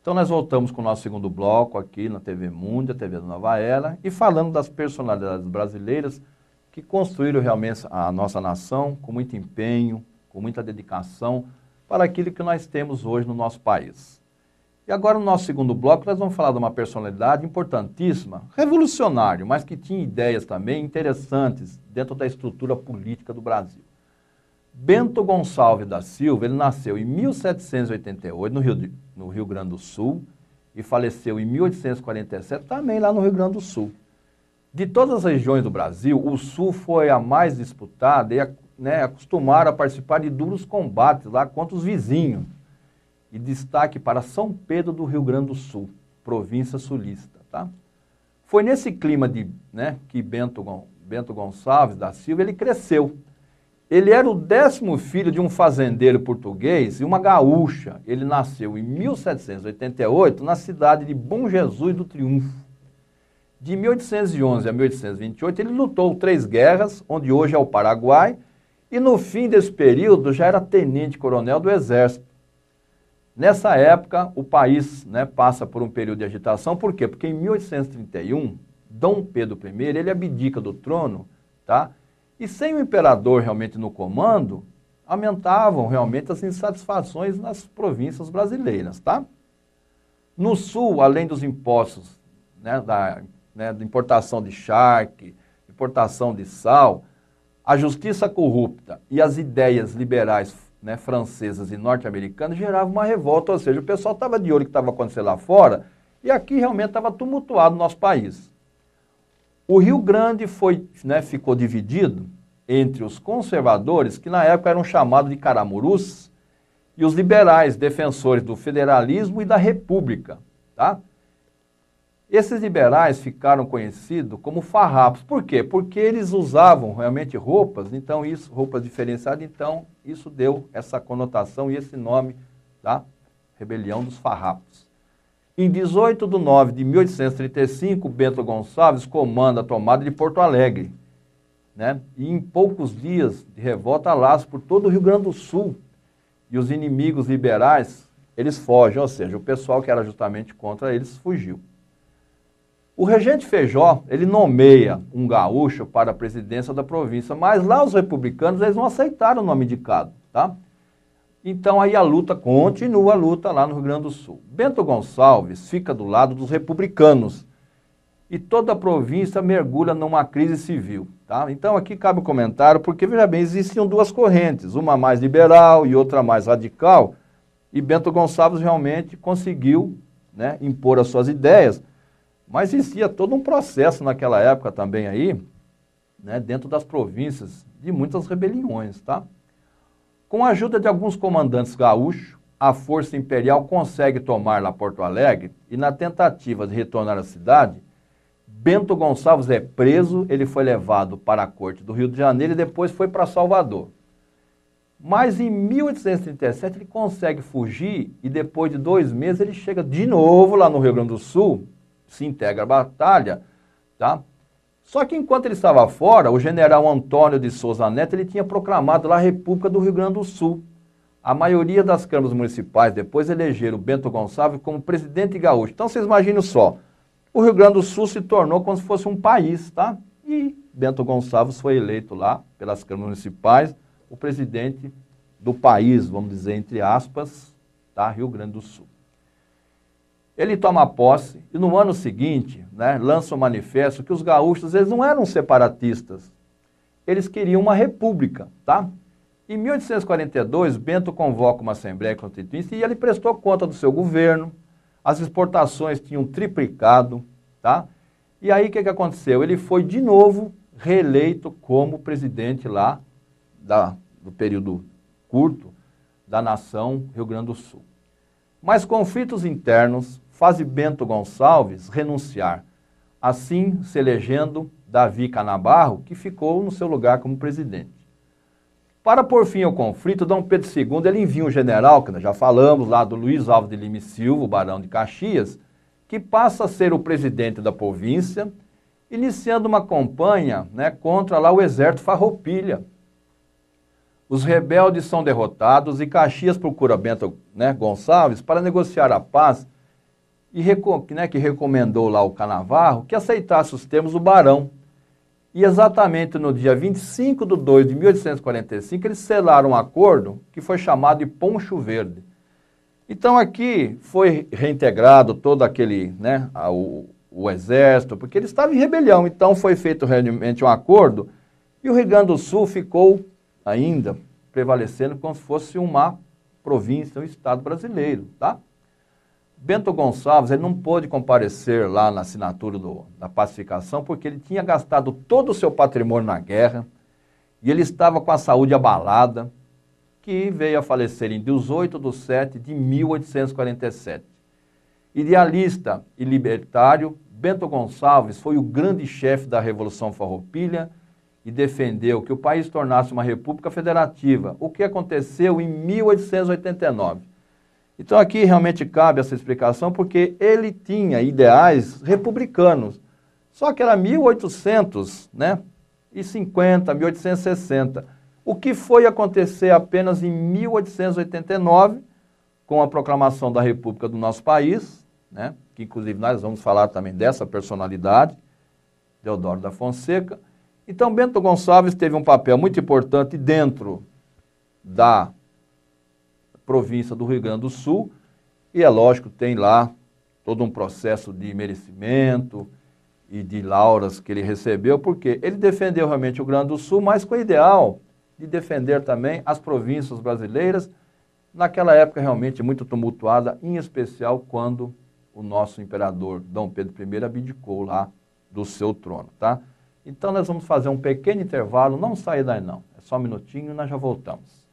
Então nós voltamos com o nosso segundo bloco aqui na TV Mundi, a TV da Nova Era, e falando das personalidades brasileiras que construíram realmente a nossa nação com muito empenho, com muita dedicação para aquilo que nós temos hoje no nosso país. E agora no nosso segundo bloco nós vamos falar de uma personalidade importantíssima, revolucionário, mas que tinha ideias também interessantes dentro da estrutura política do Brasil. Bento Gonçalves da Silva, ele nasceu em 1788 no Rio Grande do Sul e faleceu em 1847 também lá no Rio Grande do Sul. De todas as regiões do Brasil, o Sul foi a mais disputada e acostumaram a participar de duros combates lá contra os vizinhos. E destaque para São Pedro do Rio Grande do Sul, província sulista. Tá? Foi nesse clima que Bento Gonçalves da Silva ele cresceu. Ele era o 10º filho de um fazendeiro português e uma gaúcha. Ele nasceu em 1788 na cidade de Bom Jesus do Triunfo. De 1811 a 1828 ele lutou 3 guerras, onde hoje é o Paraguai, e no fim desse período já era tenente-coronel do Exército. Nessa época o país passa por um período de agitação, por quê? Porque em 1831, Dom Pedro I, ele abdica do trono, tá? E sem o imperador realmente no comando, aumentavam realmente as insatisfações nas províncias brasileiras, tá? No sul, além dos impostos, da importação de charque, importação de sal, a justiça corrupta e as ideias liberais francesas e norte-americanas geravam uma revolta, ou seja, o pessoal estava de olho no que estava acontecendo lá fora e aqui realmente estava tumultuado no nosso país. O Rio Grande ficou dividido entre os conservadores, que na época eram chamados de caramurus, e os liberais, defensores do federalismo e da república. Tá? Esses liberais ficaram conhecidos como farrapos. Por quê? Porque eles usavam realmente roupas, roupas diferenciadas, então isso deu essa conotação e esse nome, tá? Rebelião dos Farrapos. Em 18 de nove de 1835, Bento Gonçalves comanda a tomada de Porto Alegre, e em poucos dias de revolta laço por todo o Rio Grande do Sul. E os inimigos liberais, eles fogem, ou seja, o pessoal que era justamente contra eles fugiu. O regente Feijó, ele nomeia um gaúcho para a presidência da província, mas lá os republicanos, eles não aceitaram o nome indicado, tá? Então aí a luta continua, lá no Rio Grande do Sul. Bento Gonçalves fica do lado dos republicanos e toda a província mergulha numa crise civil, tá? Então aqui cabe um comentário, porque veja bem, existiam 2 correntes, uma mais liberal e outra mais radical, e Bento Gonçalves realmente conseguiu impor as suas ideias, mas existia todo um processo naquela época também aí, dentro das províncias, de muitas rebeliões, tá? Com a ajuda de alguns comandantes gaúchos, a força imperial consegue tomar lá Porto Alegre e na tentativa de retornar à cidade, Bento Gonçalves é preso, ele foi levado para a corte do Rio de Janeiro e depois foi para Salvador. Mas em 1837 ele consegue fugir e depois de 2 meses ele chega de novo lá no Rio Grande do Sul, se integra à batalha, tá? Só que enquanto ele estava fora, o general Antônio de Souza Neto, ele tinha proclamado lá a República do Rio Grande do Sul. A maioria das câmaras municipais depois elegeram Bento Gonçalves como presidente gaúcho. Então vocês imaginem só, o Rio Grande do Sul se tornou como se fosse um país, tá? E Bento Gonçalves foi eleito lá pelas câmaras municipais, o presidente do país, vamos dizer entre aspas, tá? Rio Grande do Sul. Ele toma posse e no ano seguinte, lança um manifesto que os gaúchos eles não eram separatistas, eles queriam uma república, tá? Em 1842, Bento convoca uma Assembleia Constituinte e ele prestou conta do seu governo, as exportações tinham triplicado, tá? E aí o que aconteceu? Ele foi de novo reeleito como presidente lá do período curto da nação Rio Grande do Sul. Mas conflitos internos fazem Bento Gonçalves renunciar, assim se elegendo Davi Canabarro, que ficou no seu lugar como presidente. Para pôr fim ao conflito, Dom Pedro II ele envia um general, que nós já falamos lá do Luiz Alves de Lima e Silva, o barão de Caxias, que passa a ser o presidente da província, iniciando uma campanha contra lá o exército Farroupilha. Os rebeldes são derrotados e Caxias procura Bento Gonçalves para negociar a paz que recomendou lá o Canavarro que aceitasse os termos do barão. E exatamente no dia 25 de 2 de 1845, eles selaram um acordo que foi chamado de Poncho Verde. Então aqui foi reintegrado todo aquele, né, o exército, porque ele estava em rebelião. Então foi feito realmente um acordo e o Rio Grande do Sul ficou ainda prevalecendo como se fosse uma província, um estado brasileiro, tá? Bento Gonçalves, ele não pôde comparecer lá na assinatura da pacificação porque ele tinha gastado todo o seu patrimônio na guerra e ele estava com a saúde abalada, que veio a falecer em 18 de 7 de 1847. Idealista e libertário, Bento Gonçalves foi o grande chefe da Revolução Farroupilha e defendeu que o país tornasse uma república federativa, o que aconteceu em 1889. Então aqui realmente cabe essa explicação porque ele tinha ideais republicanos, só que era 1850, 1860. O que foi acontecer apenas em 1889, com a proclamação da República do nosso país, né, que inclusive nós vamos falar também dessa personalidade, Deodoro da Fonseca. Então Bento Gonçalves teve um papel muito importante dentro da província do Rio Grande do Sul, e é lógico, tem lá todo um processo de merecimento e de lauras que ele recebeu, porque ele defendeu realmente o Rio Grande do Sul, mas com o ideal de defender também as províncias brasileiras, naquela época realmente muito tumultuada, em especial quando o nosso imperador Dom Pedro I abdicou lá do seu trono, tá? Então nós vamos fazer um pequeno intervalo, não saia daí não, é só um minutinho e nós já voltamos.